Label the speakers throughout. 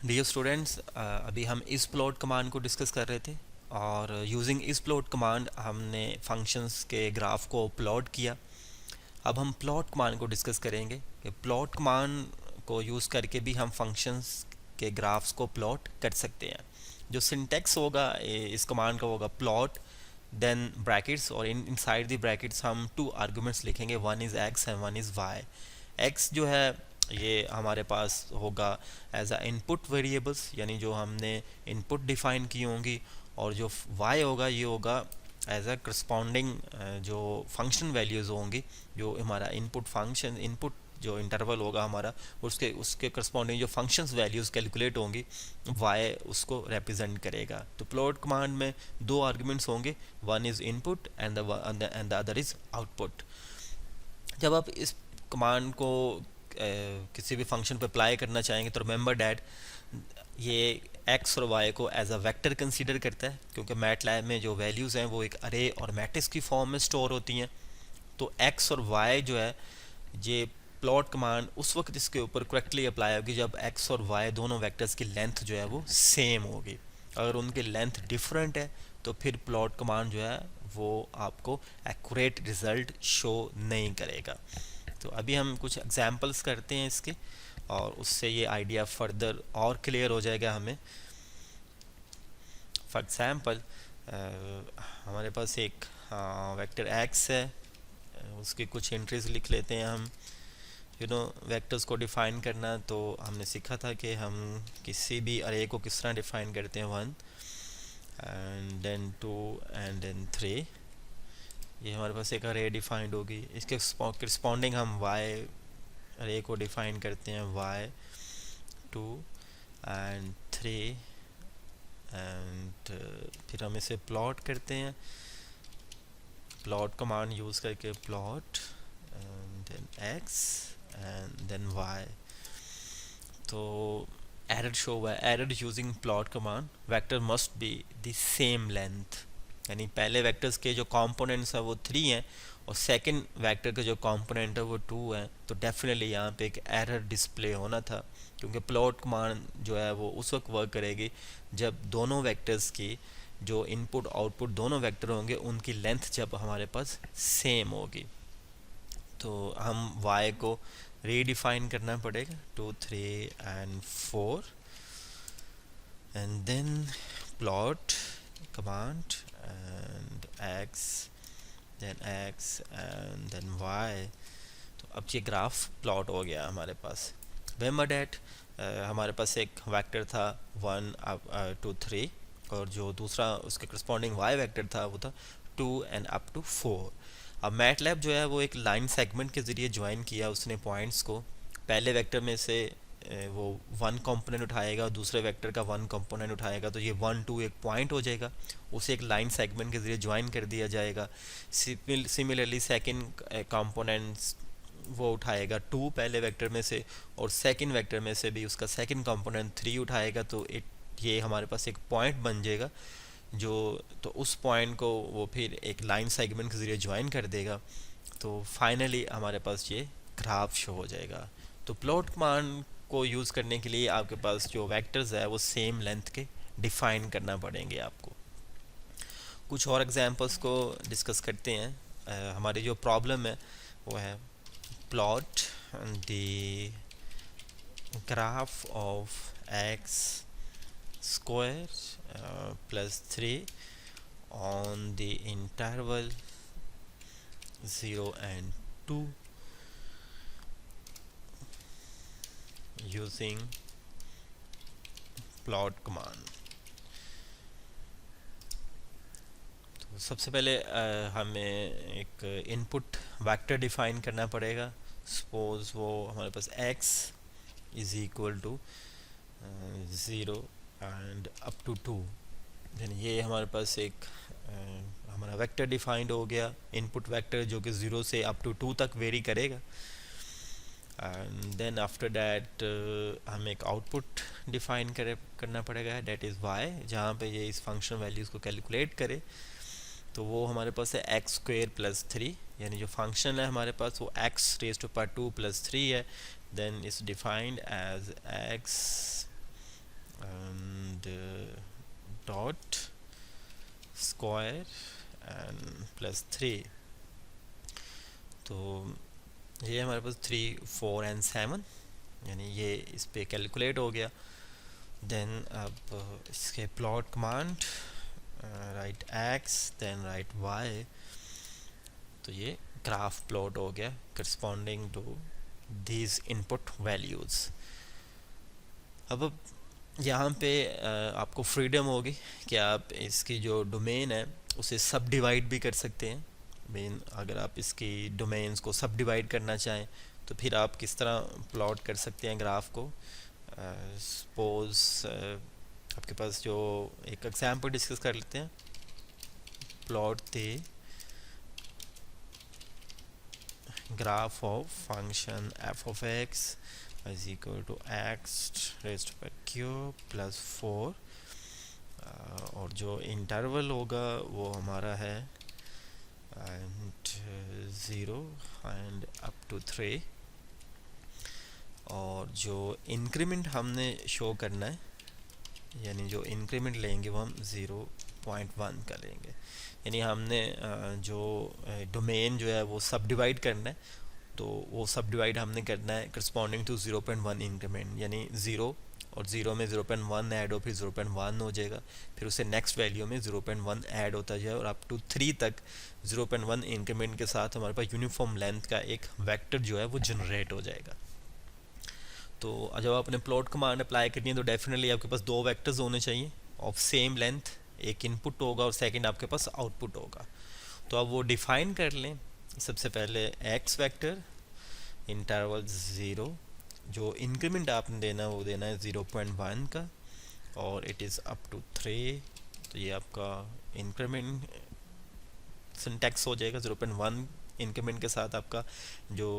Speaker 1: Dear students, अभी हम इस प्लॉट कमांड को डिस्कस कर रहे थे और यूजिंग इस प्लॉट कमांड हमने फंक्शंस के ग्राफ को प्लॉट किया। अब हम प्लॉट कमांड को डिस्कस करेंगे कि प्लॉट कमांड को यूज़ करके भी हम फंक्शंस के ग्राफ्स को प्लॉट कर सकते हैं। जो सिंटेक्स होगा इस कमांड का होगा प्लॉट देन ब्रैकेट्स, और इनसाइड द ब्रैकेट्स हम टू आर्गुमेंट्स लिखेंगे, one is x and one is why. X जो है ये हमारे पास होगा एज अ इनपुट वेरिएबल्स, यानी जो हमने इनपुट डिफाइन की होंगी, और जो वाई होगा ये होगा एज अ करस्पॉन्डिंग जो फंक्शन वैल्यूज़ होंगी, जो हमारा इनपुट फंक्शन इनपुट जो इंटरवल होगा हमारा, उसके उसके करस्पॉन्डिंग जो फंक्शंस वैल्यूज़ कैलकुलेट होंगी, वाई उसको रिप्रेजेंट करेगा। तो प्लॉट कमांड में दो आर्गुमेंट्स होंगे, one is input and the other is output. जब आप इस कमांड को किसी भी फंक्शन पर अप्लाई करना चाहेंगे तो रिमेंबर डैट ये एक्स और वाई को एज अ वेक्टर कंसीडर करता है, क्योंकि मैटलैब में जो वैल्यूज़ हैं वो एक अरे और मैट्रिक्स की फॉर्म में स्टोर होती हैं। तो एक्स और वाई जो है ये प्लॉट कमांड उस वक्त इसके ऊपर करेक्टली अप्लाई होगी जब एक्स और वाई दोनों वेक्टर्स की लेंथ जो है वो सेम होगी। अगर उनकी लेंथ डिफरेंट है तो फिर प्लॉट कमांड जो है वो आपको एक्यूरेट रिजल्ट शो नहीं करेगा। तो अभी हम कुछ एग्जांपल्स करते हैं इसके, और उससे ये आइडिया फर्दर और क्लियर हो जाएगा हमें। फॉर एग्जांपल हमारे पास एक वेक्टर एक्स है, उसकी कुछ एंट्रीज लिख लेते हैं हम। वेक्टर्स को डिफ़ाइन करना तो हमने सीखा था कि हम किसी भी अरे को किस तरह डिफ़ाइन करते हैं, 1 एंड देन 2 एंड देन 3। ये हमारे पास एक अरे डिफाइंड होगी, इसके करस्पॉन्डिंग हम वाई अरे को डिफाइन करते हैं, वाई 2 एंड 3 एंड फिर हम इसे प्लॉट करते हैं प्लॉट कमांड यूज़ करके, plot and then x and then y. तो एरर शो हुआ है, error using plot command, vector must be the same length, यानी पहले वेक्टर्स के जो कंपोनेंट्स है वो 3 हैं और सेकंड वेक्टर के जो कंपोनेंट है वो 2 हैं। तो डेफिनेटली यहाँ पे एक एरर डिस्प्ले होना था, क्योंकि प्लॉट कमांड जो है वो उस वक्त वर्क करेगी जब दोनों वेक्टर्स की जो इनपुट आउटपुट दोनों वेक्टर होंगे उनकी लेंथ जब हमारे पास सेम होगी। तो हम y को रीडिफाइन करना पड़ेगा, 2 3 and 4 and then plot command and x and then y। तो अब ये ग्राफ प्लॉट हो गया हमारे पास। रिमेंबर दैट हमारे पास एक वेक्टर था 1 अप टू 3, और जो दूसरा उसके करस्पॉन्डिंग y वेक्टर था वो था 2 एंड अप टू 4। अब मैटलैब जो है वो एक लाइन सेगमेंट के ज़रिए ज्वाइन किया उसने पॉइंट्स को। पहले वेक्टर में से वो 1 कंपोनेंट उठाएगा और दूसरे वेक्टर का 1 कंपोनेंट उठाएगा, तो ये 1 2 एक पॉइंट हो जाएगा, उसे एक लाइन सेगमेंट के ज़रिए ज्वाइन कर दिया जाएगा। सिमिलरली सेकंड कंपोनेंट्स वो उठाएगा 2 पहले वेक्टर में से, और सेकंड वेक्टर में से भी उसका सेकंड कंपोनेंट 3 उठाएगा, तो ये हमारे पास एक पॉइंट बन जाएगा जो, तो उस पॉइंट को वो फिर एक लाइन सेगमेंट के ज़रिए ज्वाइन कर देगा। तो फाइनली हमारे पास ये ग्राफ शो हो जाएगा। तो प्लॉट कमांड को यूज़ करने के लिए आपके पास जो वेक्टर्स है वो सेम लेंथ के डिफ़ाइन करना पड़ेंगे आपको। कुछ और एग्जांपल्स को डिस्कस करते हैं। हमारी जो प्रॉब्लम है वो है plot the graph of x square plus 3 on the interval 0 and 2 using plot command। तो सबसे पहले हमें एक इनपुट वेक्टर डिफाइन करना पड़ेगा। सपोज वो हमारे पास x is equal to 0 and up to 2, यानी ये हमारे पास एक हमारा वेक्टर डिफाइंड हो गया, इनपुट वेक्टर जो कि 0 से अप टू 2 तक वेरी करेगा। एंड देन आफ्टर दैट हमें एक आउटपुट डिफाइन करना पड़ेगा, डेट इज़ y, जहाँ पे ये इस फंक्शन वैल्यूज़ को कैलकुलेट करे। तो वो हमारे पास है एक्स स्क्वेयर प्लस 3, यानी जो फंक्शन है हमारे पास वो x raise to power 2 plus 3 है। Then it's defined as x dot square and plus 3। तो ये हमारे पास 3, 4 एंड 7, यानी ये इस पे कैलकुलेट हो गया। देन अब इसके plot command right x then right y, तो ये ग्राफ प्लॉट हो गया corresponding to these input values. अब यहाँ पे आपको फ्रीडम होगी कि आप इसकी जो डोमेन है उसे सब डिवाइड भी कर सकते हैं। मीन अगर आप इसकी डोमेन्स को सब डिवाइड करना चाहें तो फिर आप किस तरह प्लॉट कर सकते हैं ग्राफ को। सपोज आपके पास जो एक एग्जाम्पल डिस्कस कर लेते हैं। Plot the graph of function f of x is equal to x raised to power cube plus 4, और जो इंटरवल होगा वो हमारा है एंड 0 एंड अप टू 3, और जो इंक्रीमेंट हमने शो करना है, यानी जो इंक्रीमेंट लेंगे वो हम 0.1 का लेंगे। यानी हमने जो डोमेन जो है वो सब डिवाइड करना है, तो वो सब डिवाइड हमने करना है करस्पॉन्डिंग टू 0.1 इंक्रीमेंट, यानी 0 और 0 में 0.1 ऐड हो, फिर 0.1 हो जाएगा, फिर उससे नेक्स्ट वैल्यू में 0.1 ऐड होता जाए और अप टू 3 तक 0.1 इंक्रीमेंट के साथ हमारे पास यूनिफॉर्म लेंथ का एक वेक्टर जो है वो जनरेट हो जाएगा। तो जब आपने प्लॉट कमांड अप्लाई करनी है तो डेफिनेटली आपके पास 2 वेक्टर्स होने चाहिए ऑफ सेम लेंथ, एक इनपुट होगा और सेकंड आपके पास आउटपुट होगा। तो अब वो डिफाइन कर लें। सबसे पहले एक्स वेक्टर इंटरवल 0, जो इंक्रीमेंट आपने देना वो देना है 0.1 का, और इट इज़ अप टू 3, तो ये आपका इंक्रीमेंट सिंटैक्स हो जाएगा। 0.1 इंक्रीमेंट के साथ आपका जो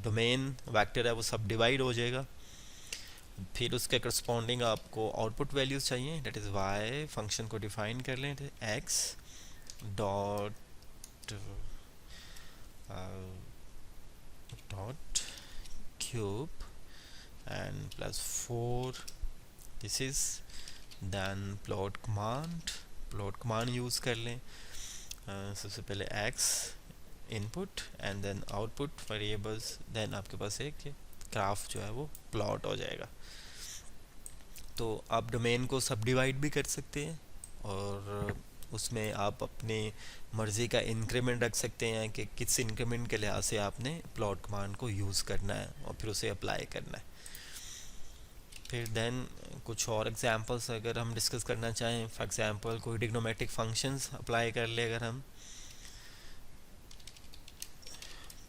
Speaker 1: डोमेन वेक्टर है वो सब डिवाइड हो जाएगा। फिर उसके करस्पॉन्डिंग आपको आउटपुट वैल्यूज़ चाहिए, डेट इज़ वाई। फंक्शन को डिफाइन कर लें, x dot cube and plus 4, this is then plot command use कर लें। सबसे पहले x input and then output variables, then आपके पास एक ग्राफ जो है वो प्लॉट हो जाएगा। तो आप डोमेन को सब डिवाइड भी कर सकते हैं और उसमें आप अपनी मर्ज़ी का इंक्रीमेंट रख सकते हैं कि किस इंक्रीमेंट के लिहाज से आपने प्लॉट कमांड को यूज़ करना है और फिर उसे अप्लाई करना है। फिर देन कुछ और एग्जांपल्स अगर हम डिस्कस करना चाहें, फॉर एग्जांपल कोई ट्रिग्नोमेट्रिक फंक्शंस अप्लाई कर ले, अगर हम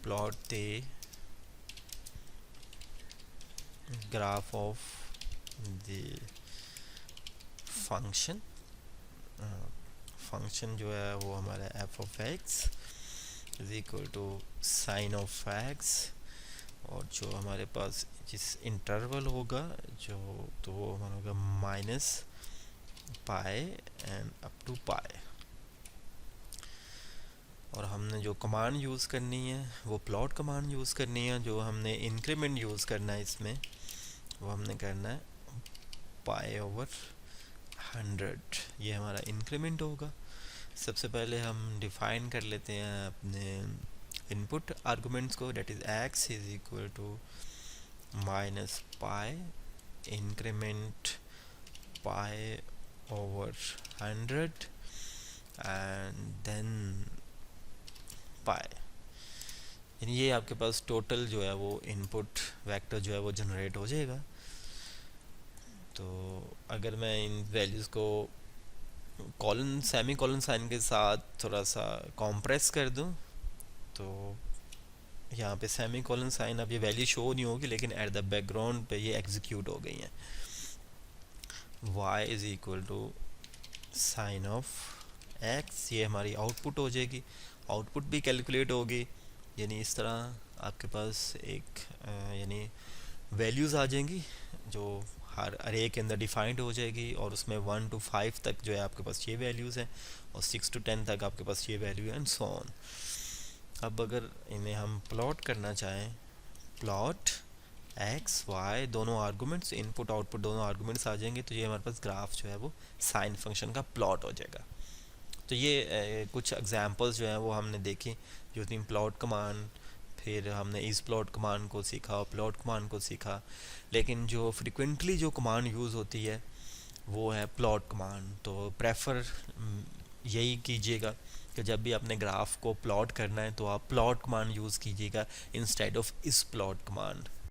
Speaker 1: plot the graph of the function जो है वो हमारा f of x is equal to sine of x, और जो हमारे पास जिस इंटरवल होगा जो, तो वो हमारा होगा minus pi and up to pi. और हमने जो कमांड यूज़ करनी है वो प्लॉट कमांड यूज़ करनी है। जो हमने इंक्रीमेंट यूज़ करना है इसमें वो हमने करना है पाई ओवर 100, ये हमारा इंक्रीमेंट होगा। सबसे पहले हम डिफाइन कर लेते हैं अपने इनपुट आर्गुमेंट्स को, that is X is equal to minus pi increment pi over 100 and then pi, यानी ये आपके पास टोटल जो है वो इनपुट वेक्टर जो है वो जनरेट हो जाएगा। तो अगर मैं इन वैल्यूज़ को कॉलन सेमी कॉलन साइन के साथ थोड़ा सा कॉम्प्रेस कर दूं, तो यहाँ पे सेमी कॉलन साइन अब ये वैल्यू शो नहीं होगी, लेकिन एट द बैकग्राउंड पे ये एग्जीक्यूट हो गई हैं। y is equal to sine of x, ये हमारी आउटपुट हो जाएगी। आउटपुट भी कैलकुलेट होगी, यानी इस तरह आपके पास एक यानी वैल्यूज़ आ जाएंगी जो हर अरे के अंदर डिफाइंड हो जाएगी, और उसमें 1 to 5 तक जो है आपके पास ये वैल्यूज़ हैं, और 6 to 10 तक आपके पास ये वैल्यू है एंड सो ऑन। अब अगर इन्हें हम प्लॉट करना चाहें, प्लॉट एक्स वाई दोनों आर्गूमेंट्स, इनपुट आउटपुट दोनों आर्गूमेंट्स आ जाएंगे, तो ये हमारे पास ग्राफ जो है वो साइन फंक्शन का प्लॉट हो जाएगा। तो ये कुछ एग्जांपल्स जो हैं वो हमने देखी यूजिंग प्लॉट कमांड, फिर हमने इस प्लॉट कमांड को सीखा और प्लॉट कमांड को सीखा। लेकिन जो फ्रिक्वेंटली जो कमांड यूज़ होती है वो है प्लॉट कमांड। तो प्रेफर यही कीजिएगा कि जब भी अपने ग्राफ को प्लॉट करना है तो आप प्लॉट कमांड यूज़ कीजिएगा इंस्टेड ऑफ इस प्लॉट कमांड।